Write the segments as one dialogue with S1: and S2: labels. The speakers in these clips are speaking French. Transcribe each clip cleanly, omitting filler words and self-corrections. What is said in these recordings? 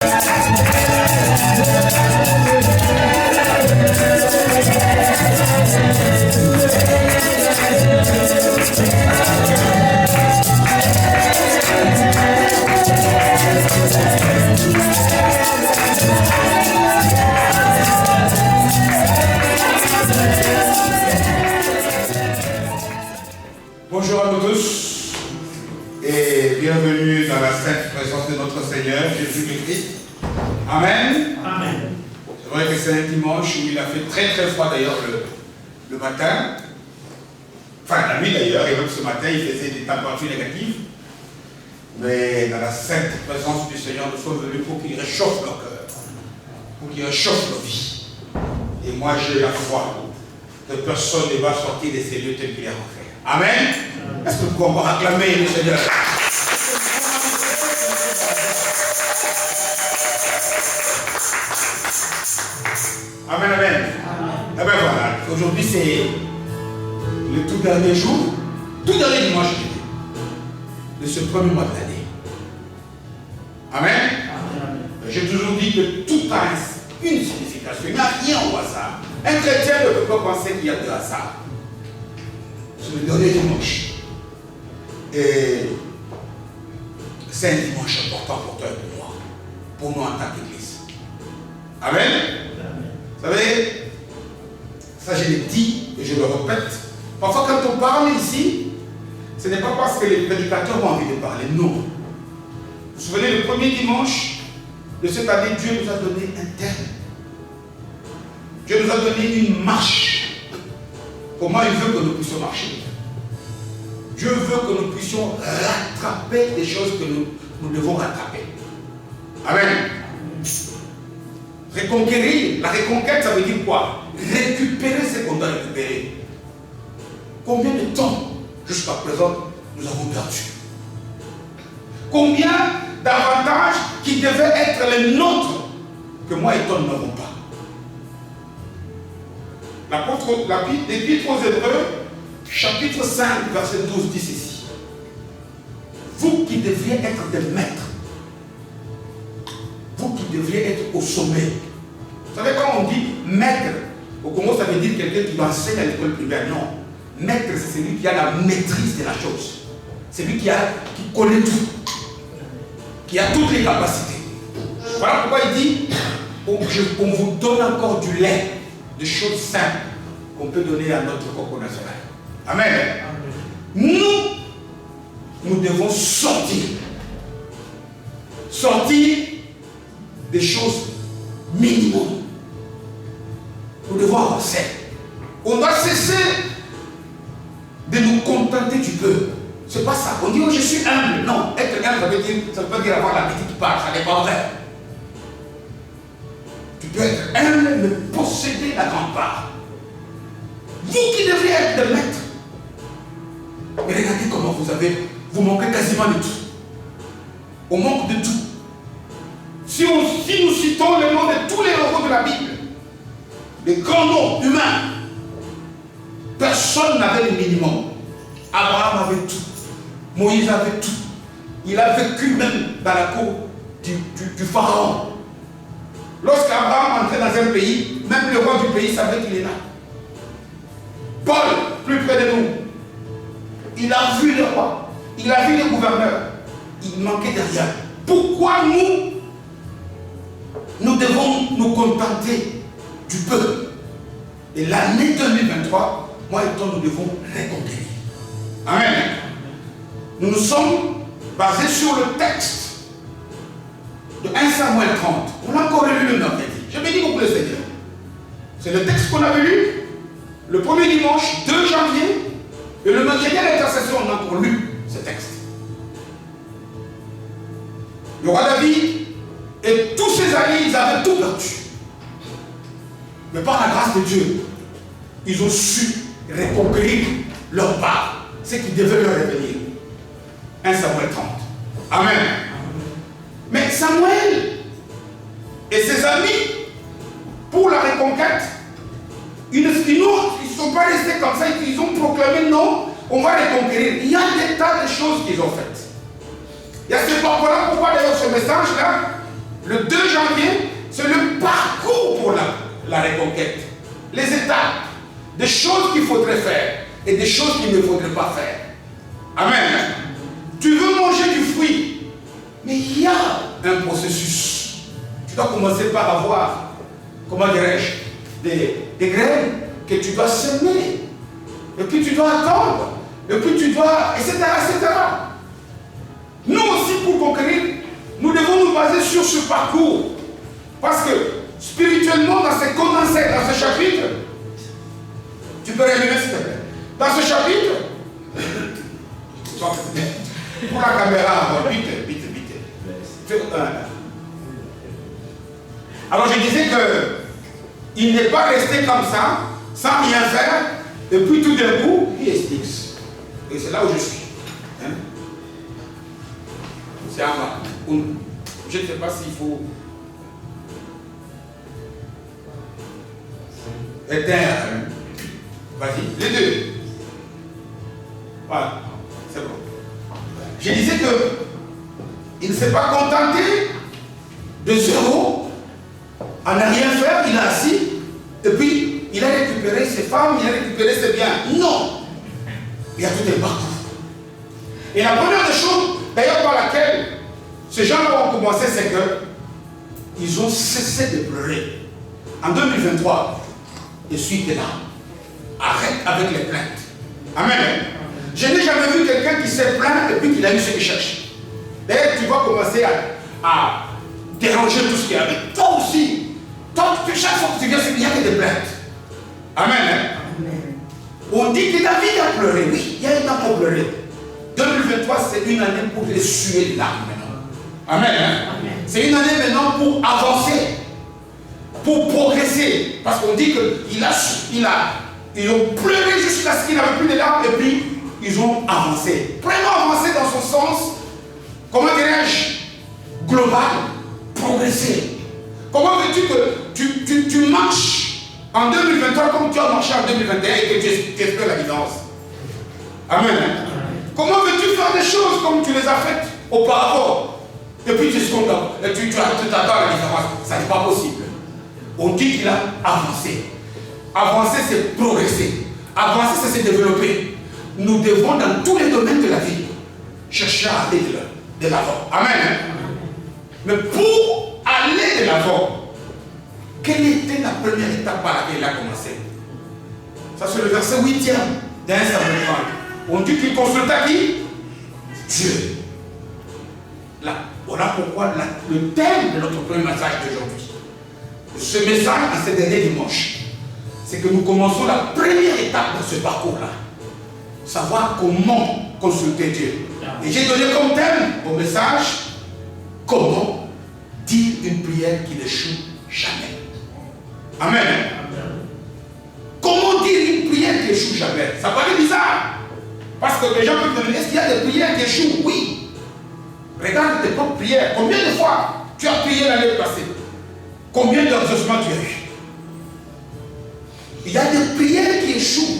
S1: Bonjour à nous tous et bienvenue dans la sainte présence de notre Seigneur Jésus-Christ. Amen.
S2: Amen.
S1: C'est vrai que c'est un dimanche où il a fait très très froid d'ailleurs le matin. Enfin la nuit d'ailleurs, et même ce matin il faisait des températures négatives. Mais dans la sainte présence du Seigneur, nous sommes venus pour qu'il réchauffe nos cœurs, pour qu'il réchauffe nos vies. Et moi j'ai la foi que personne ne va sortir de ces lieux tels qu'il est rentré. Amen. Est-ce que nous pouvons acclamer le Seigneur? Amen, amen. Et bien voilà, aujourd'hui c'est le tout dernier jour, tout dernier dimanche de ce premier mois de l'année. Amen. J'ai toujours dit que tout a une signification, il n'y a rien au hasard. Un chrétien ne peut pas penser qu'il y a de hasard. C'est le dernier dimanche. Et c'est un dimanche important pour toi et pour moi, pour nous en tant qu'Église. Amen. Vous savez, ça je l'ai dit et je le répète. Parfois quand on parle ici, ce n'est pas parce que les prédicateurs ont envie de parler, non. Vous vous souvenez, le premier dimanche de cette année, Dieu nous a donné un thème. Dieu nous a donné une marche. Comment il veut que nous puissions marcher? Dieu veut que nous puissions rattraper les choses que nous devons rattraper. Amen. Reconquérir, la reconquête, ça veut dire quoi? Récupérer ce qu'on doit récupérer. Combien de temps, jusqu'à présent, nous avons perdu? Combien d'avantages qui devaient être les nôtres que moi et toi, nous n'avons pas? L'Épître aux Hébreux, chapitre 5, verset 12, dit ceci. Vous qui devriez être des maîtres, vous qui devriez être au sommet. Vous savez, quand on dit maître, au Congo, ça veut dire quelqu'un qui enseigne à l'école primaire. Non. Maître, c'est celui qui a la maîtrise de la chose. C'est lui qui connaît tout. Qui a toutes les capacités. Voilà pourquoi il dit, on vous donne encore du lait, des choses simples qu'on peut donner à notre coco national. Amen. Nous devons sortir. Sortir des choses minimum. Nous devons avancer. On doit cesser de nous contenter du peu. C'est pas ça. On dit, oh, je suis humble. Non, être humble, ça veut pas dire avoir la petite part. Ça n'est pas vrai. Tu peux être humble, mais posséder la grande part. Vous qui devriez être des maîtres. Mais regardez comment vous manquez quasiment de tout. On manque de tout. Si nous citons le nom de tous les héros de la Bible, les grands noms humains, personne n'avait le minimum. Abraham avait tout. Moïse avait tout. Il a vécu même dans la cour du pharaon. Lorsqu'Abraham entrait dans un pays, même le roi du pays savait qu'il est là. Paul, plus près de nous, il a vu le roi, il a vu les gouverneurs, il manquait de rien. Pourquoi nous devons nous contenter du peu? Et l'année 2023, moi et toi, nous devons reconquérir. Amen. Nous nous sommes basés sur le texte de 1 Samuel 30. On a encore lu le mercredi. Je bénis beaucoup le Seigneur. C'est le texte qu'on avait lu le premier dimanche 2 janvier. Et le mercredi à l'intercession, on a encore lu ce texte. Le roi David et tous ses alliés, ils avaient tout perdu. Mais par la grâce de Dieu, ils ont su reconquérir leur part, ce qui devait leur revenir. 1 Samuel 30. Amen. Mais Samuel et ses amis, pour la reconquête, ils ne sont pas restés comme ça, ils ont proclamé non, on va les conquérir. Il y a des tas de choses qu'ils ont faites. Il y a voilà pourquoi d'ailleurs ce message-là, le 2 et des choses qu'il ne faudrait pas faire. Amen. Tu veux manger du fruit, mais il y a un processus. Tu dois commencer par avoir, comment dirais-je, des graines que tu dois semer. Et puis tu dois attendre. Et puis tu dois, etc., etc. Nous aussi, pour conquérir, nous devons nous baser sur ce parcours. Parce que spirituellement, dans ce condensé, dans ce chapitre, tu peux réaliser s'il te plaît. Dans ce chapitre, pour la caméra, vite. Alors je disais qu'il n'est pas resté comme ça, sans rien faire, et puis tout d'un coup, il explique. Et c'est là où je suis. Hein? C'est à moi. Je ne sais pas s'il faut éteindre. Vas-y, les deux. Voilà, c'est bon. Je disais qu'il ne s'est pas contenté de zéro, en n'a rien faire, il a assis, et puis il a récupéré ses femmes, il a récupéré ses biens. Non! Il y a tout un parcours. Et la première des choses, d'ailleurs par laquelle ces gens-là ont commencé, c'est qu'ils ont cessé de pleurer. En 2023, je suis là. Arrête avec les plaintes. Amen. Je n'ai jamais vu quelqu'un qui s'est plaint et puis qu'il a eu ce qu'il cherche. D'ailleurs, tu vas commencer à déranger tout ce qu'il y a. Mais toi aussi, chaque fois que tu viens, il n'y a que des plaintes. Amen. Amen. On dit que David a pleuré. Oui, il y a un temps pour pleurer. 2023, c'est une année pour essuyer les larmes maintenant. Amen. Amen. C'est une année maintenant pour avancer, pour progresser. Parce qu'on dit qu'ils ont pleuré jusqu'à ce qu'il n'avait plus de larmes et puis ils ont avancé. Vraiment avancé dans son sens, comment dirais-je, global, progresser. Comment veux-tu que tu marches en 2023 comme tu as marché en 2021 et que tu espères la différence? Amen. Comment veux-tu faire des choses comme tu les as faites auparavant? Et puis tu t'attends à la différence. Ça n'est pas possible. On dit qu'il a avancé. Avancer, c'est progresser. Avancer, c'est se développer. Nous devons, dans tous les domaines de la vie, chercher à aller de l'avant. Amen. Mais pour aller de l'avant, quelle était la première étape par laquelle il a commencé? Ça, c'est le verset 8e d'un Samuel 30. On dit qu'il consulta qui? Dieu. Là, voilà pourquoi le thème de notre premier message d'aujourd'hui, ce message à ce dernier dimanche, c'est que nous commençons la première étape de ce parcours-là. Savoir comment consulter Dieu. Et j'ai donné comme thème au message, comment dire une prière qui n'échoue jamais. Amen. Comment dire une prière qui échoue jamais? Ça paraît bizarre. Parce que les gens peuvent te demander, est-ce qu'il y a des prières qui échouent? Oui. Regarde tes propres prières. Combien de fois tu as prié l'année passée? Combien d'exaucements tu as eu? Il y a des prières qui échouent.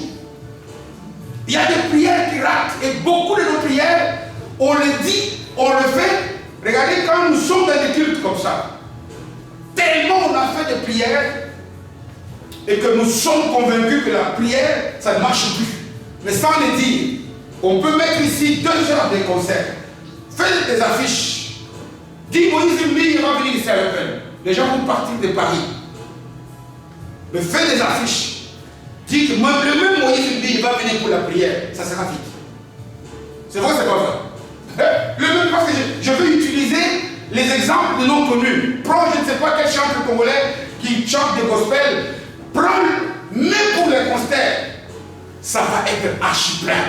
S1: Il y a des prières qui ratent. Et beaucoup de nos prières, on le dit, on le fait. Regardez quand nous sommes dans des cultes comme ça. Tellement on a fait des prières et que nous sommes convaincus que la prière, ça ne marche plus. Mais sans le dire, on peut mettre ici 2 heures de concert. Faites des affiches. Dis Moïse Mbi, il va venir ici à l'Open. Les gens vont partir de Paris. Mais faites des affiches. Dis que le même Moïse Mbi, il va venir pour la prière. Ça sera vite. C'est vrai, c'est pas vrai. Le même, parce que je veux utiliser les exemples de non connus. Prends, je ne sais pas quel chanteur congolais qui chante des gospels. Prends, même pour les concerts, ça va être archi plein.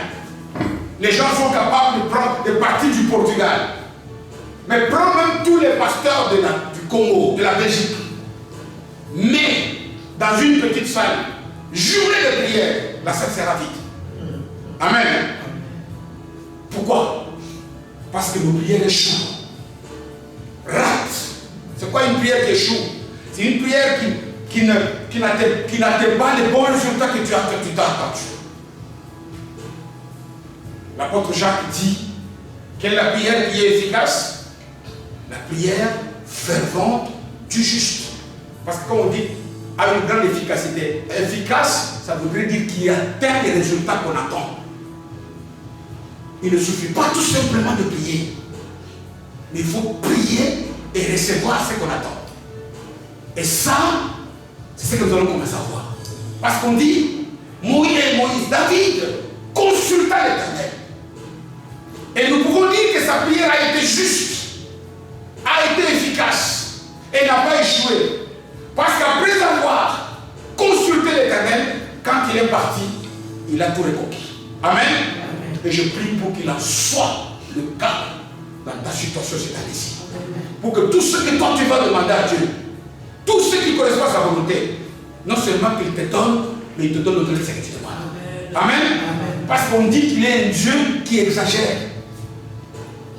S1: Les gens sont capables de prendre des parties du Portugal. Mais prends même tous les pasteurs du Congo, de la Belgique. Mais dans une petite salle, journée de prière, la salle sera vide. Amen. Pourquoi? Parce que nos prières échouent. Rate. C'est quoi une prière qui échoue? C'est une prière qui n'atteint pas les bons résultats que tu as attendu. L'apôtre Jacques dit quelle est la prière qui est efficace? La prière fervente du juste. Parce que comme on dit, a une grande efficacité. Efficace, ça voudrait dire qu'il atteint les résultats qu'on attend. Il ne suffit pas tout simplement de prier. Mais il faut prier et recevoir ce qu'on attend. Et ça, c'est ce que nous allons commencer à voir. Parce qu'on dit, Moïse, David consulta l'Éternel. Et nous pouvons dire que sa prière a été juste, a été efficace et n'a pas échoué. Parce qu'après avoir consulté l'Éternel, quand il est parti, il a tout reconquis. Amen. Amen. Et je prie pour qu'il en soit le cas dans ta situation cette année-ci. Pour que tout ce que toi tu vas demander à Dieu, tout ce qui correspond à sa volonté, non seulement qu'il te donne, mais il te donne au-delà de ce que tu demandes. Amen. Amen. Parce qu'on dit qu'il est un Dieu qui exagère.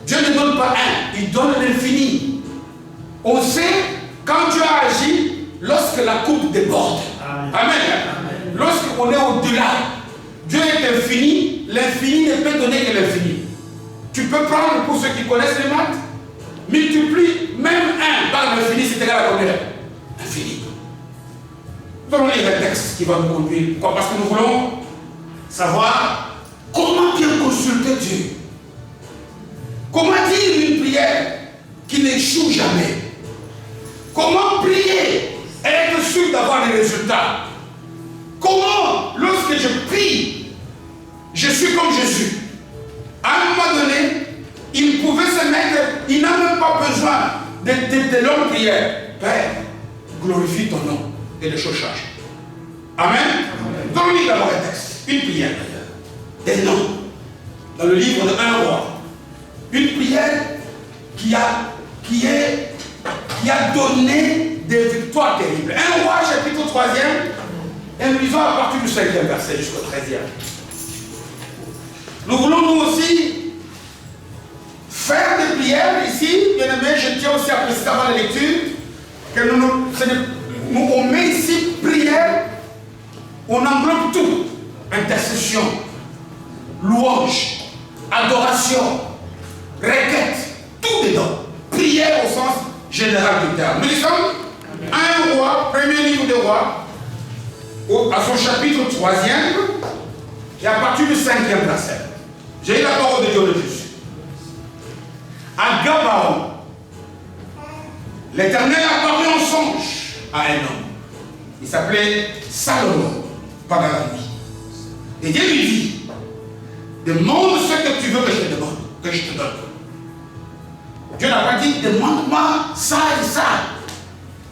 S1: Dieu ne donne pas un, il donne l'infini. On sait quand Dieu a agi lorsque la coupe déborde. Amen. Amen. Lorsqu'on est au-delà, Dieu est infini, l'infini ne peut donner que l'infini. Tu peux prendre, pour ceux qui connaissent les maths, multiplie même 1 par l'infini, c'est égal à combien? Infini. Nous allons lire un texte qui va nous conduire. Pourquoi? Parce que nous voulons savoir comment bien consulter Dieu. Comment dire une prière qui n'échoue jamais? Comment prier et être sûr d'avoir des résultats? Comment, lorsque je prie, je suis comme Jésus? À un moment donné, il pouvait se mettre, il n'a même pas besoin de longues prières. Père, glorifie ton nom et les choses changent. Amen. Donnons-nous d'abord un texte, une prière d'ailleurs, des noms, dans le livre de 1 roi. Une prière qui a donné des victoires terribles. 1 roi, chapitre 3e, et nous lisons à partir du 5e verset jusqu'au 13e. Nous voulons nous aussi faire des prières ici, bien aimé, je tiens aussi à préciser avant la lecture, que on met ici prière, on englobe tout, intercession, louange, adoration, requête, tout dedans. Prière au sens général du terme. Nous sommes 1 roi, premier livre de roi, à son chapitre 3e, et à partir du 5e verset. J'ai eu la parole de Dieu le dessus. À Gabaon, l'Éternel apparut en songe à un homme. Il s'appelait Salomon pendant la nuit. Et Dieu lui dit, demande ce que tu veux que je te demande, que je te donne. Dieu n'a pas dit, demande-moi ça et ça.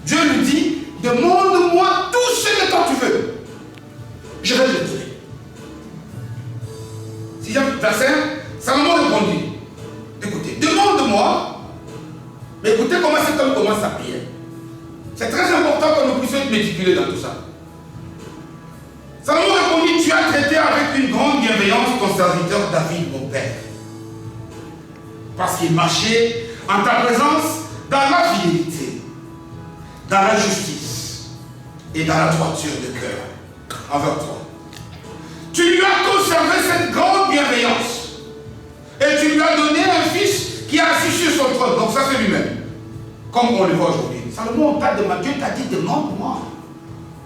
S1: Dieu lui dit, demande-moi tout ce que toi tu veux. Je vais te le donner. 6e verset, Salomon répondit, écoutez, demande-moi, mais écoutez comment cet homme commence sa prière. C'est très important que nous puissions être méticuleux dans tout ça. Salomon répondit, tu as traité avec une grande bienveillance ton serviteur David, mon père. Parce qu'il marchait en ta présence dans la fidélité, dans la justice et dans la droiture de cœur envers toi. Tu lui as conservé cette grande bienveillance et tu lui as donné un fils qui a assis sur son trône. Donc ça c'est lui-même, comme on le voit aujourd'hui. Salomon, Dieu t'a dit demande-moi.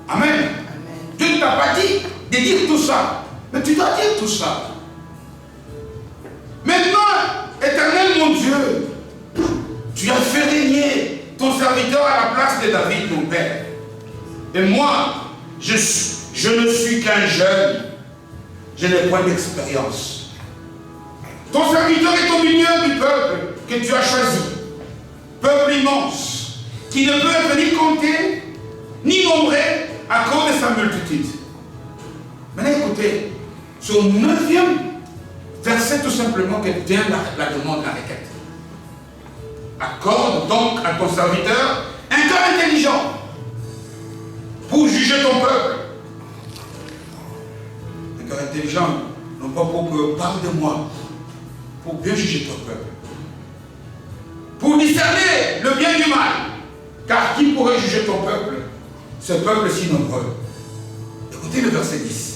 S1: Amen. Amen. Dieu ne t'a pas dit de dire tout ça, mais tu dois dire tout ça. Maintenant, Éternel mon Dieu, tu as fait régner ton serviteur à la place de David, mon père. Et moi, je ne suis qu'un jeune. Je n'ai point d'expérience. Ton serviteur est au milieu du peuple que tu as choisi. Peuple immense, qui ne peut être ni compté, ni nombré à cause de sa multitude. Maintenant écoutez, c'est au 9e verset tout simplement que vient la demande, la requête. Accorde donc à ton serviteur un cœur intelligent pour juger ton peuple. Un cœur intelligent, non pas pour que parle de moi, pour bien juger ton peuple. Pour discerner le bien du mal. Car qui pourrait juger ton peuple, ce peuple si nombreux? Écoutez le verset 10.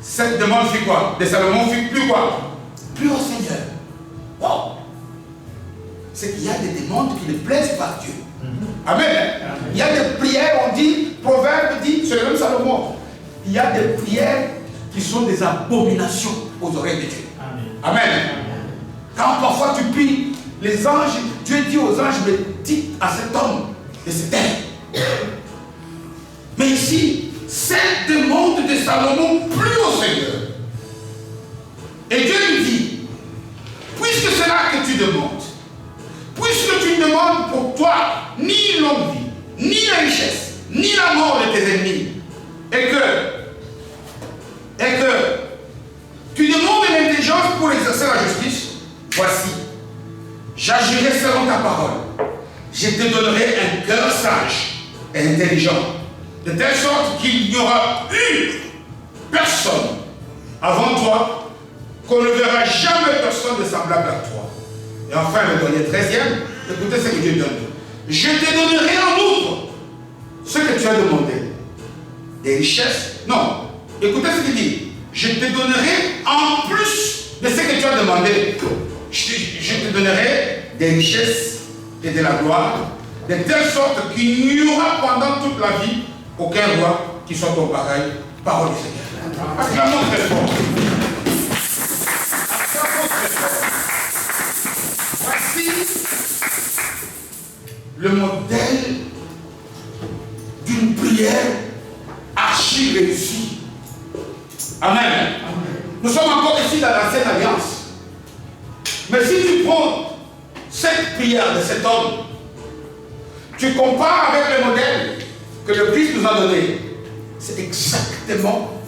S1: Cette demande fit quoi? De Salomon fit plus quoi? Plus au Seigneur. Wow! C'est qu'il y a des demandes qui ne plaisent pas à Dieu. Amen. Il y a des prières, on dit, Proverbe c'est le même Salomon. Il y a des prières qui sont des abominations aux oreilles de Dieu. Amen. Amen. Quand parfois tu pries, les anges, Dieu dit aux anges, mais dites à cet homme de se taire. Mais ici, cette demande de Salomon plut au Seigneur. Et Dieu lui dit, puisque c'est là que tu demandes, puisque tu ne demandes pour toi ni longue vie, ni la richesse, ni la mort de tes ennemis, et que tu demandes l'intelligence pour exercer la justice, voici, j'agirai selon ta parole. Je te donnerai un cœur sage et intelligent, de telle sorte qu'il n'y aura eu personne avant toi, qu'on ne verra jamais personne de semblable à toi. Et enfin, le dernier 13e, écoutez ce que Dieu donne. Je te donnerai en outre ce que tu as demandé. Des richesses. Non. Écoutez ce qu'il dit. Je te donnerai en plus de ce que tu as demandé. Je te donnerai des richesses et de la gloire, de telle sorte qu'il n'y aura pendant toute la vie aucun roi qui soit ton pareil. Parole du Seigneur. Acclamons très fort. Voici le modèle d'une prière archi réussie. Amen. Amen. Nous sommes encore ici dans l'ancienne alliance. Mais si tu prends cette prière de cet homme, tu compares avec le modèle que le Christ nous a donné, c'est exactement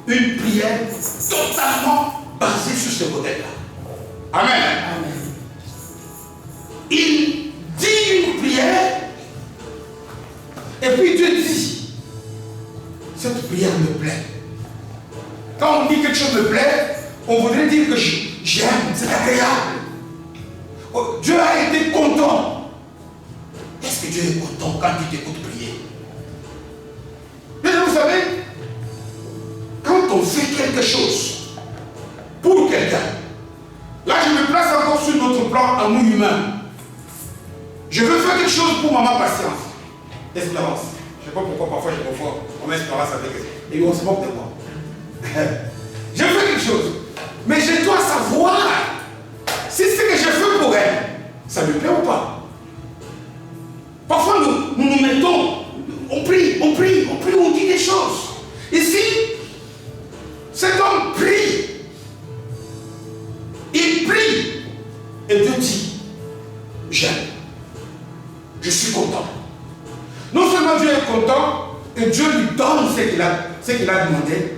S1: une prière totalement basée sur ce modèle-là. Amen. Amen. Il dit une prière et puis Dieu dit, cette prière me plaît. Quand on dit quelque chose me plaît, on voudrait dire que j'aime, c'est agréable. Dieu a été content. Est-ce que Dieu est content quand il t'écoute prier? Mais vous savez, quand on fait quelque chose pour quelqu'un, là je me place encore sur notre plan à nous humains. Je veux faire quelque chose pour maman Patience. Espérance. Je ne sais pas pourquoi parfois je confonds mon espérance avec elle. Et on se moque de moi. Je fais quelque chose. Mais je dois savoir si ce que je fais pour elle, ça lui plaît ou pas. Parfois nous mettons, on prie, on dit des choses. Ici, cet homme prie. Il prie. Et Dieu dit, j'aime. Je suis content. Non seulement Dieu est content, et Dieu lui donne ce qu'il a demandé,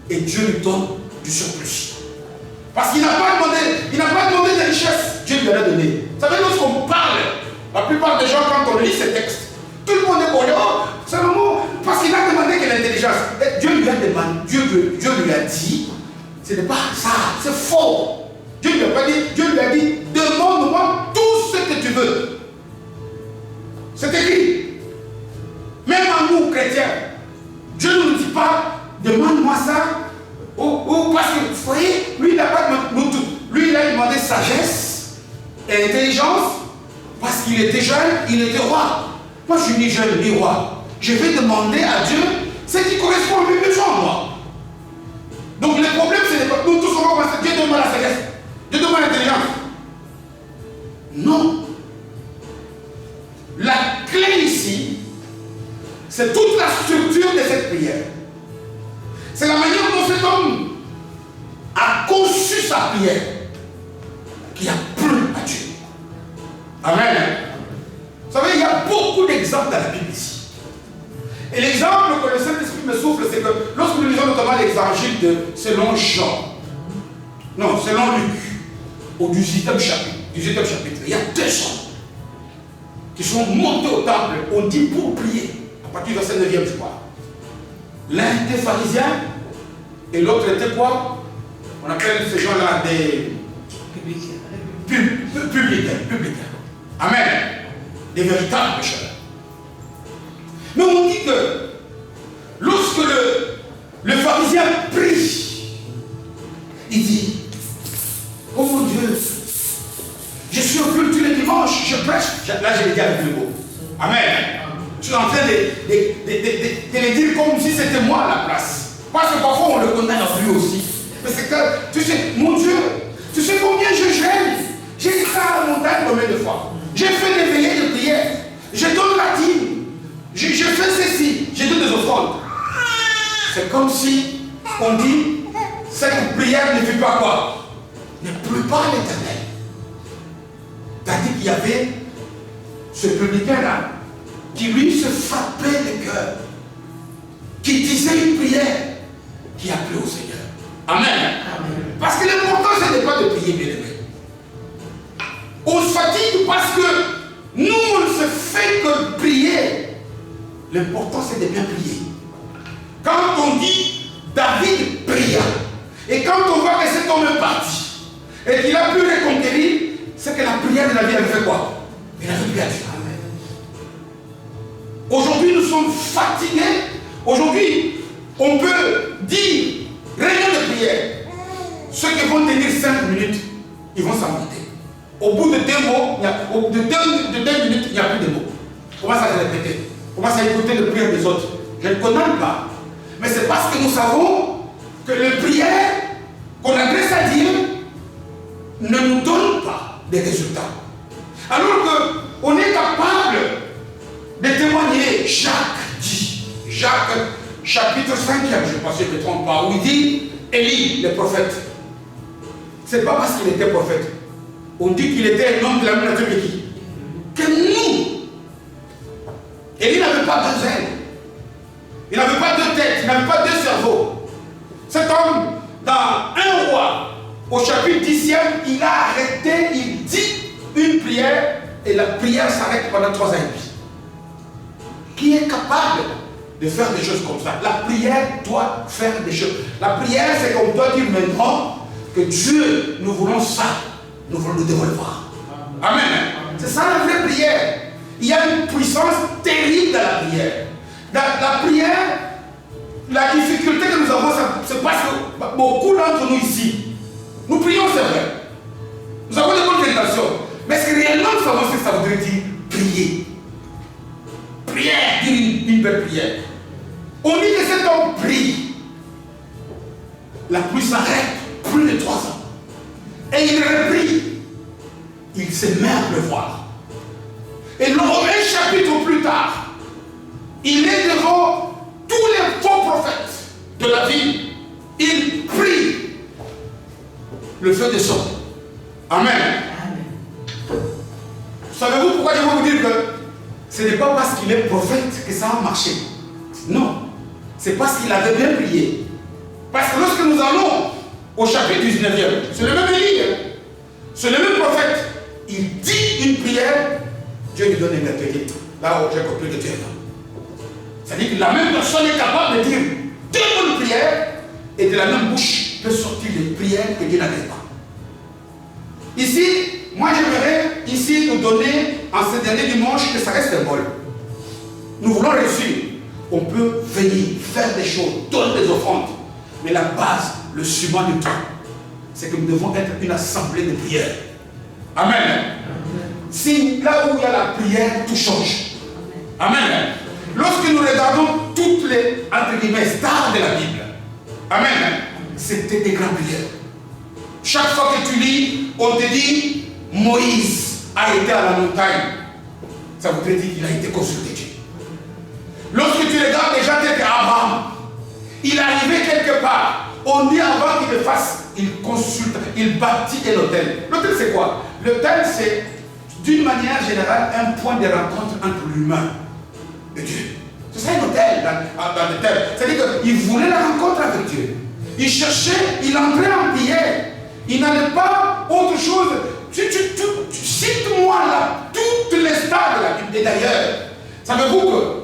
S1: et Dieu lui donne du surplus. Parce qu'il n'a pas demandé de richesse, Dieu lui en a donné. Vous savez, lorsqu'on parle, la plupart des gens, quand on lit ces textes, tout le monde est pour seulement parce qu'il a demandé que l'intelligence. Dieu lui a demandé, Dieu lui a dit, ce n'est pas ça, c'est faux. Dieu lui a pas dit, Dieu lui a dit, demande-moi tout ce que tu veux. C'est écrit. Même à nous, chrétiens, Dieu ne nous dit pas, demande-moi ça, ou parce que, vous voyez, lui, il n'a pas demandé tout. Lui, il a demandé sagesse et intelligence, parce qu'il était jeune, il était roi. Moi, je suis ni jeune, ni roi. Je vais demander à Dieu ce qui correspond à mes besoins, moi. Donc, le problème, ce n'est pas, nous tous, on va penser, Dieu demande la sagesse, Dieu demande l'intelligence. Non. La clé ici, c'est toute la structure de cette prière. C'est la manière dont cet homme a conçu sa prière qui a plu à Dieu. Amen. Vous savez, il y a beaucoup d'exemples dans la Bible ici. Et l'exemple que le Saint-Esprit me souffle, c'est que lorsque nous lisons notamment l'évangile de selon Jean, non, selon Luc, au 18e chapitre, il y a 2 hommes qui sont montés au temple, on dit pour prier, à partir du verset 9e, je crois. L'un était pharisien et l'autre était quoi? On appelle ces gens-là des publicains. Amen. Des véritables pécheurs. Mais on dit que lorsque le pharisien prie, il dit, oh mon Dieu, je suis au culte tous les dimanches, je prêche. Là, je l'ai dit avec le mot. Amen. Tu es en train de le dire comme si c'était moi à la place. Parce que parfois on le condamne à lui aussi. Mais c'est que, tu sais, mon Dieu, tu sais combien je gêne. J'ai dit ça à la montagne combien de fois. J'ai fait des veillées de prière. Je donne la dîme. Je fais ceci. Je donne des offrandes. C'est comme si on dit, cette prière ne fait pas quoi? Ne pleut pas à l'Éternel. C'est-à-dire qu'il y avait ce publicain-là qui lui se frappait le cœur, qui disait une prière qui a plu au Seigneur. Amen. Amen. Parce que l'important, ce n'est pas de prier, bien aimé. On se fatigue parce que nous, on ne se fait que prier. L'important, c'est de bien prier. Quand on dit David pria, et quand on voit que cet homme est parti, et qu'il a pu reconquérir, c'est que la prière de la vie avait fait quoi? Il avait pris à Dieu. Aujourd'hui, nous sommes fatigués. Aujourd'hui, on peut dire réunion de prière. Ceux qui vont tenir 5 minutes, ils vont s'embêter. Au bout de 2 mots, de 2 minutes, il n'y a plus de mots. On commence à se répéter. On commence à écouter les prières des autres. Je ne condamne pas. Mais c'est parce que nous savons que les prières qu'on adresse à Dieu ne nous donnent pas des résultats. Alors qu'on est capable de témoigner. Jacques dit, Jacques chapitre 5e, je pense que je ne me trompe pas, où il dit Élie, le prophète. Ce n'est pas parce qu'il était prophète. On dit qu'il était un homme de la même nature que qui? Que nous. Élie n'avait pas 2 ailes. Il n'avait pas 2 têtes. Il n'avait pas 2 cerveaux. Cet homme, dans 1 roi, au chapitre 10e, il a arrêté, il dit une prière, et la prière s'arrête pendant 3 ans et demi. Qui est capable de faire des choses comme ça? La prière doit faire des choses. La prière, c'est qu'on doit dire maintenant que Dieu, nous voulons ça. Nous devons le voir. Amen. C'est ça la vraie prière. Il y a une puissance terrible dans la prière. Dans la prière, la difficulté que nous avons, c'est parce que beaucoup d'entre nous ici, nous prions, c'est vrai. Nous avons des bonnes intentions. Mais est-ce que réellement nous savons ce que ça voudrait dire prier? Prière, dire une belle prière. On dit que cet homme prie. La pluie s'arrête plus de 3 ans. Et il reprie. Il se met à pleuvoir. Et un chapitre plus tard, il est devant tous les faux prophètes de la ville. Il prie. Le feu descend. Amen. Savez-vous pourquoi je vais vous dire que ce n'est pas parce qu'il est prophète que ça a marché. Non. C'est parce qu'il avait bien prié. Parce que lorsque nous allons au chapitre 19e, c'est le même Élie, c'est le même prophète. Il dit une prière, Dieu lui donne une lettre. Là où j'ai compris que Dieu est là. C'est-à-dire que la même personne est capable de dire 2 bonnes prières et de la même bouche peut sortir des prières que Dieu n'avait pas. Ici, moi j'aimerais ici nous donner en ce dernier dimanche que ça reste un bol. Nous voulons réussir. On peut venir, faire des choses, donner des offrandes. Mais la base, le ciment du tout, c'est que nous devons être une assemblée de prière. Amen. Amen. Si là où il y a la prière, tout change. Amen. Amen. Lorsque nous regardons toutes les, entre guillemets, stars de la Bible, Amen, c'était des grandes prières. Chaque fois que tu lis, on te dit Moïse a été à la montagne. Ça voudrait dire qu'il a été consulté Dieu. Lorsque tu regardes déjà tel qu'Abraham, il est arrivé quelque part. On dit avant qu'il le fasse, il consulte, il bâtit un hôtel. L'hôtel c'est quoi? L'hôtel c'est d'une manière générale un point de rencontre entre l'humain et Dieu. C'est ça un hôtel dans le terme. C'est-à-dire qu'il voulait la rencontre avec Dieu. Il cherchait, il entrait en prière. Il n'allait pas autre chose. Cite-moi là toutes les stars de la Bible. Et d'ailleurs, savez-vous que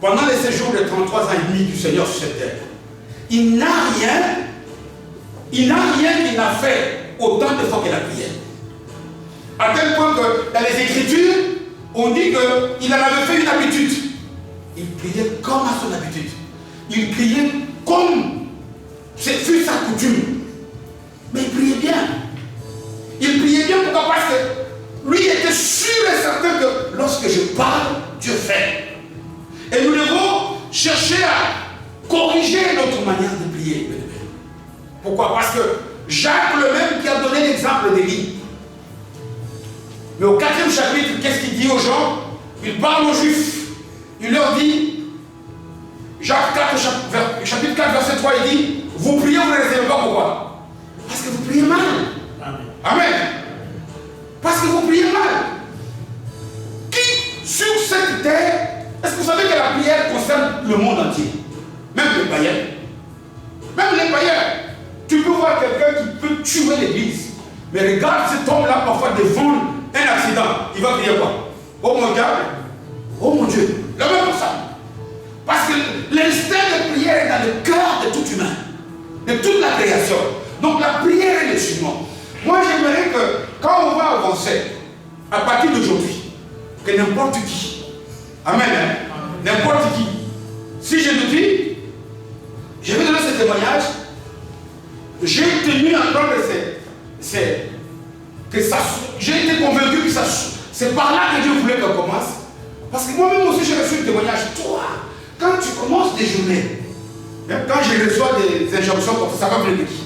S1: pendant les séjours de 33 ans et demi du Seigneur sur cette terre, il n'a rien qu'il n'a fait autant de fois que la prière. À tel point que dans les Écritures, on dit qu'il en avait fait une habitude. Il priait comme à son habitude. Il priait comme ce fut sa coutume. Mais il priait bien. Il priait bien pourquoi? Parce que lui était sûr et certain que lorsque je parle, Dieu fait. Et nous devons chercher à corriger notre manière de prier. Pourquoi? Parce que Jacques le même qui a donné l'exemple d'Élie. Mais au 4e chapitre, qu'est-ce qu'il dit aux gens? Il parle aux Juifs. Il leur dit, Jacques 4, chapitre 4, verset 3, il dit, vous priez, vous ne réservez pas. Pourquoi? Parce que vous priez mal. Amen. Amen. Parce que vous priez mal. Qui, sur cette terre, est-ce que vous savez que la prière concerne le monde entier? Même les païens. Même les païens. Tu peux voir quelqu'un qui peut tuer l'église. Mais regarde cet homme-là, parfois devant un accident. Il va prier quoi? Oh mon diable. Oh mon Dieu. La même personne. Parce que l'instinct de prière est dans le cœur de tout humain. De toute la création. Donc la prière est le ciment. Moi j'aimerais que quand on va avancer, à partir d'aujourd'hui, que n'importe qui, amen, hein, n'importe qui, si je me dis, je vais donner ce témoignage, j'ai tenu à prendre j'ai été convaincu que c'est par là que Dieu voulait qu'on commence. Parce que moi-même aussi j'ai reçu un témoignage. Toi, quand tu commences des journées, quand je reçois des injonctions comme ça va venir de qui?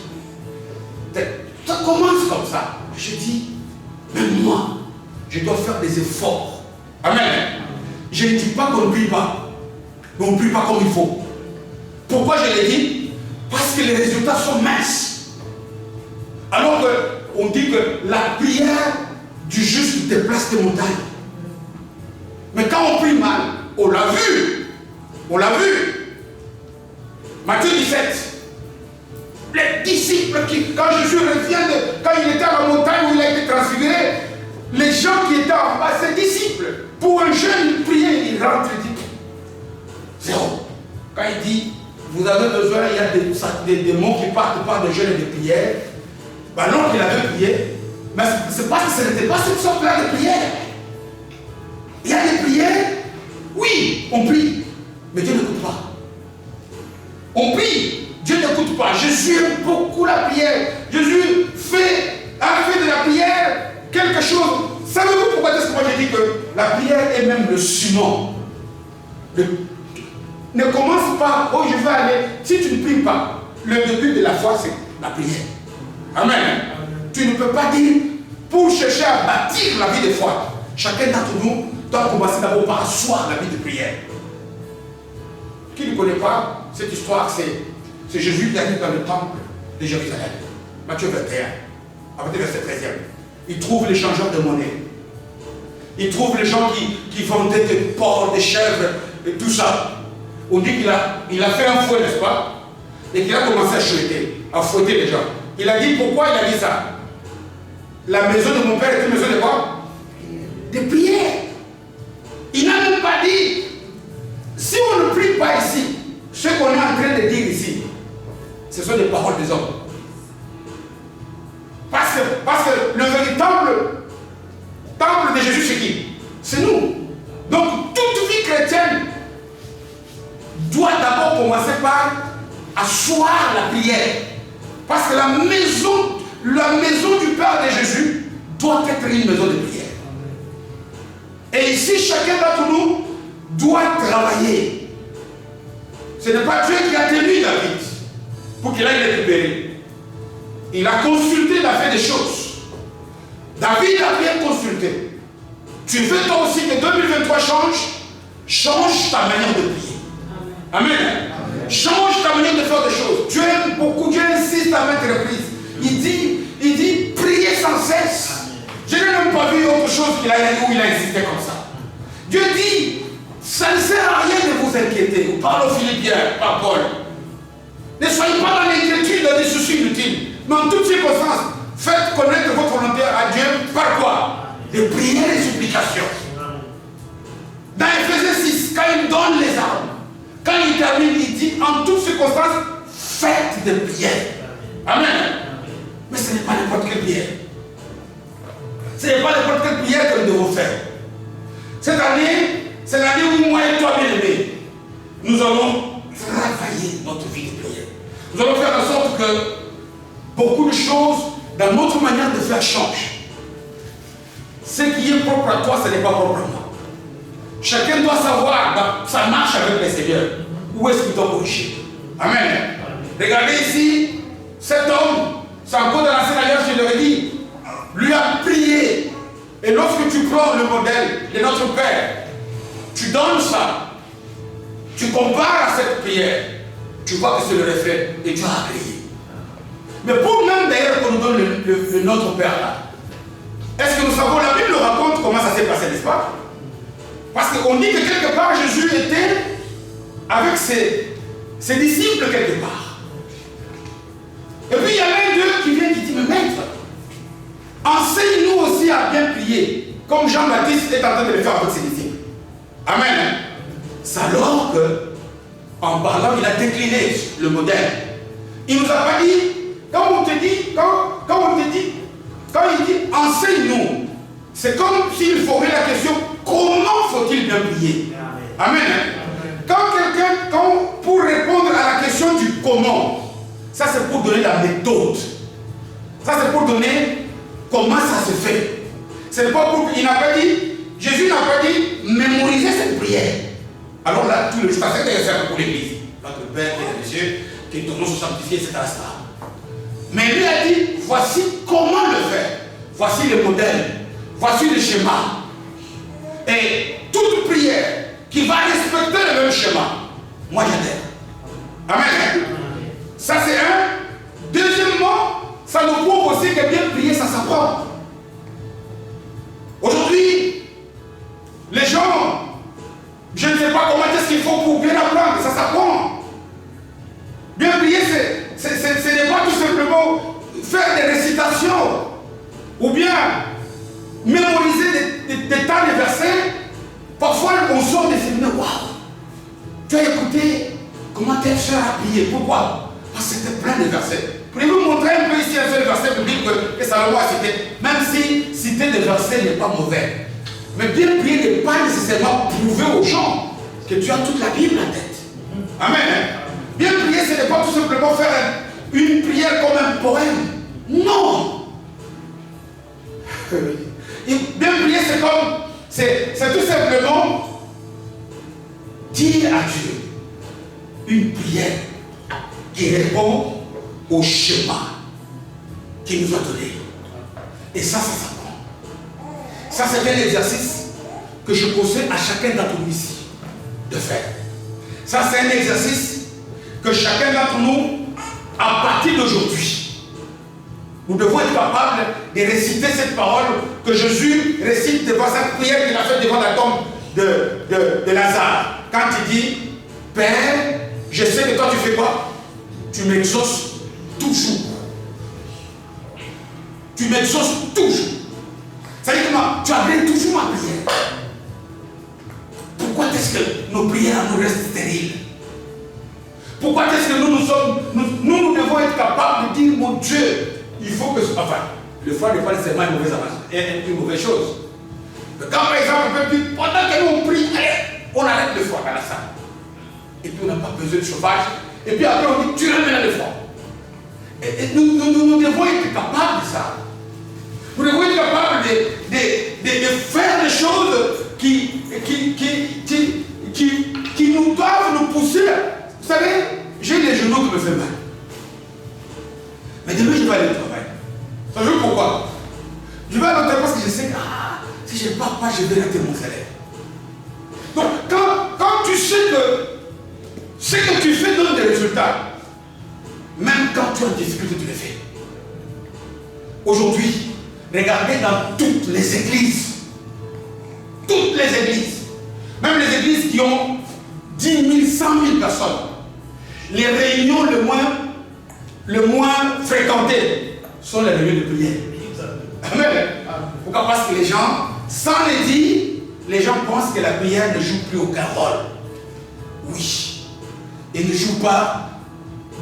S1: Ça commence comme ça. Je dis, même moi, je dois faire des efforts. Amen. Je ne dis pas qu'on ne prie pas, mais on ne prie pas comme il faut. Pourquoi je l'ai dit? Parce que les résultats sont minces. Alors qu'on dit que la prière du juste déplace des montagnes. Mais quand on prie mal, on l'a vu. On l'a vu. Matthieu 17. Les disciples qui, quand Jésus revient, quand il était à la montagne où il a été transfiguré, les gens qui étaient en bas, ses disciples, pour un jeune, il priait, il rentre, il dit zéro. Quand il dit, vous avez besoin, il y a des mots qui partent par des jeûnes et des prières. Ben non, il avait prié, mais c'est parce que ce n'était pas cette sorte-là de prière. Il y a des prières, oui, on prie, mais Dieu n'écoute pas. On prie, Dieu n'écoute pas. Jésus aime beaucoup la prière. Jésus a fait de la prière quelque chose. Savez-vous pourquoi est-ce que moi j'ai dit que la prière est même le ciment? Ne commence pas, oh je vais aller. Si tu ne pries pas, le début de la foi c'est la prière. Amen. Tu ne peux pas dire, pour chercher à bâtir la vie de foi, chacun d'entre nous doit commencer d'abord par asseoir la vie de prière. Qui ne connaît pas cette histoire, c'est Jésus qui arrive dans le temple de Jérusalem. Matthieu 21, à partir du verset 13e. Il trouve les changeurs de monnaie. Il trouve les gens qui vendaient des porcs, des chèvres et tout ça. On dit qu'il a fait un fouet, n'est-ce pas? Et qu'il a commencé à fouetter les gens. Il a dit, pourquoi il a dit ça? La maison de mon père est une maison de quoi? De prière. Il n'a même pas dit, si on ne prie pas ici, ce qu'on est en train de dire ici, ce sont des paroles des hommes. Parce que le véritable temple de Jésus, c'est qui? C'est nous. Donc toute vie chrétienne doit d'abord commencer par asseoir la prière. Parce que la maison du Père de Jésus doit être une maison de prière. Et ici, chacun d'entre nous doit travailler. Ce n'est pas Dieu qui a tenu David pour qu'il aille récupérer. Il a consulté, il a fait des choses. David a bien consulté. Tu veux toi aussi que 2023 change ta manière de prier. Amen. Amen. Change ta manière de faire des choses. Dieu aime beaucoup, Dieu insiste à maintes reprises. Il dit, priez sans cesse. Je n'ai même pas vu autre chose où il a insisté comme ça. Dieu dit, ça ne sert à rien de vous inquiéter. On parle aux Philippiens, par Paul. Ne soyez pas dans l'inquiétude, dans des soucis inutiles. Mais en toutes circonstances, faites connaître votre volonté à Dieu par quoi? De prières et supplications. Dans Ephésiens 6, quand il donne les armes, quand il termine, il dit en toutes circonstances, faites des prières. Amen. Mais ce n'est pas n'importe quelle prière. Ce n'est pas n'importe quelle prière que nous devons faire. Cette année, c'est l'année où moi et toi, bien-aimés, nous allons travailler notre vie de prière. Nous allons faire en sorte que beaucoup de choses dans notre manière de faire changent. Ce qui est propre à toi, ce n'est pas propre à moi. Chacun doit savoir dans sa marche avec le Seigneur où est-ce qu'il doit corriger. Amen. Regardez ici, cet homme, c'est encore dans l'ancienne alliance, je l'aurais dit, lui a prié. Et lorsque tu prends le modèle de notre Père, tu donnes ça, tu compares à cette prière, tu vois que c'est le reflet et tu as prié. Mais pour même d'ailleurs qu'on nous donne le Notre Père là, est-ce que nous savons, la Bible nous raconte comment ça s'est passé, n'est-ce pas? Parce qu'on dit que quelque part Jésus était avec ses disciples quelque part. Et puis il y a l'un d'eux qui vient qui dit, mais maître, enseigne-nous aussi à bien prier, comme Jean-Baptiste est en train de le faire avec ses disciples. Amen. C'est alors que, en parlant, il a décliné le modèle. Il ne nous a pas dit, quand il dit enseigne-nous, c'est comme s'il faut poser la question, comment faut-il bien prier? Amen. Pour répondre à la question du comment, ça c'est pour donner la méthode. Ça c'est pour donner comment ça se fait. C'est pas pour. Jésus n'a pas dit mémoriser cette prière. Alors là, tout le jour, c'est nécessaire pour l'église. Notre Père qui est dans les cieux, que ton nom soit sanctifié, etc. Mais lui a dit, voici comment le faire. Voici le modèle. Voici le schéma. Et toute prière qui va respecter le même schéma, moi j'adhère. Amen. Ça c'est un. Deuxièmement, ça nous prouve aussi que bien prier, ça s'apprend. Aujourd'hui, les gens, je ne sais pas comment est-ce qu'il faut pour bien apprendre, ça s'apprend. Bien prier, ce n'est pas tout simplement faire des récitations ou bien mémoriser des tas de versets. Parfois, on sort des séminaires, waouh, tu as écouté comment telle soeur a prié. Pourquoi? Parce que c'était plein de versets. Pouvez-vous montrer un peu ici un seul verset biblique que Salomon a cité? Même si citer des versets n'est pas mauvais. Mais bien prier n'est pas nécessairement prouver aux gens que tu as toute la Bible en tête. Amen. Bien prier, ce n'est pas tout simplement faire une prière comme un poème. Non. Bien prier, c'est tout simplement dire à Dieu une prière qui répond au schéma qu'il nous a donné. Et ça s'apprend. Ça, c'est un exercice que je conseille à chacun d'entre nous ici de faire. Ça, c'est un exercice que chacun d'entre nous, à partir d'aujourd'hui, nous devons être capables de réciter cette parole que Jésus récite devant cette prière qu'il a faite devant la tombe de Lazare. Quand il dit, Père, je sais que toi tu fais quoi? Tu m'exauces toujours. Tu m'exauces toujours. Ça veut dire que tu agrées toujours ma prière. Pourquoi est-ce que nos prières nous restent stériles? Pourquoi est-ce que nous devons être capables de dire, mon Dieu, il faut que... Enfin, le foi n'est pas nécessairement une mauvaise chose. Mais quand par exemple, on peut dire, pendant que nous on prie, allez, on arrête le foi dans la salle. Et puis on n'a pas besoin de chauffage. Et puis après on dit, tu remets le foi. Et nous devons être capables de ça. Nous devons être capables de faire des choses qui nous doivent nous pousser. Vous savez, j'ai les genoux qui me font mal. Mais demain je vais aller au travail. Ça veut pourquoi? Je vais aller au travail parce que je sais que si je ne pars pas, je vais rater mon salaire. Donc quand tu sais que ce que tu fais donne des résultats, même quand tu es en difficulté, tu le fais. Aujourd'hui, regardez dans toutes les églises. Toutes les églises. Même les églises qui ont 10 000, 100 000 personnes. Les réunions le moins fréquentées sont les réunions de prière. Amen. Pourquoi? Parce que les gens, sans les dire, les gens pensent que la prière ne joue plus aucun rôle. Oui. Et ne joue pas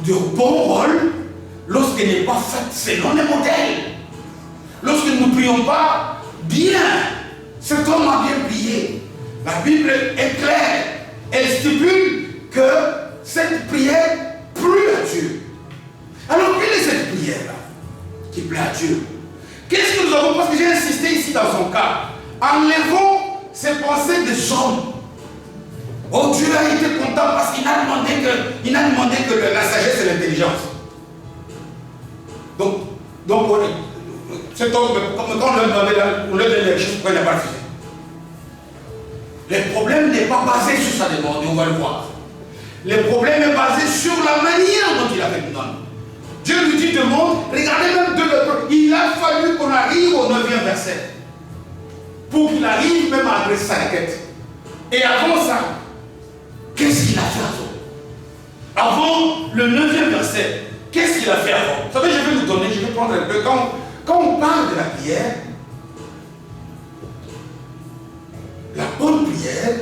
S1: de bon rôle lorsqu'elle n'est pas faite selon les modèles. Lorsque nous ne prions pas bien, cet homme a bien prié. La Bible est claire. Elle stipule que cette prière plaît à Dieu. Alors, quelle est cette prière-là qui plaît à Dieu? Qu'est-ce que nous avons? Parce que j'ai insisté ici dans son cas. Enlevons ces pensées des hommes. Oh, Dieu a été content parce qu'il n'a demandé que la sagesse et l'intelligence. Donc cet homme, quand on lui a demandé, on lui a donné les choses, pourquoi il n'a pas refusé? Le problème n'est pas basé sur sa demande, on va le voir. Le problème est basé sur la manière dont il a fait une demande. Dieu lui dit demande, regardez même de l'autre. Il a fallu qu'on arrive au 9e verset pour qu'il arrive même à adresser sa requête. Et avant ça, qu'est-ce qu'il a fait avant le 9e verset, qu'est-ce qu'il a fait avant? Vous savez, je vais vous donner, je vais prendre un peu. Quand on parle de la prière, la bonne prière,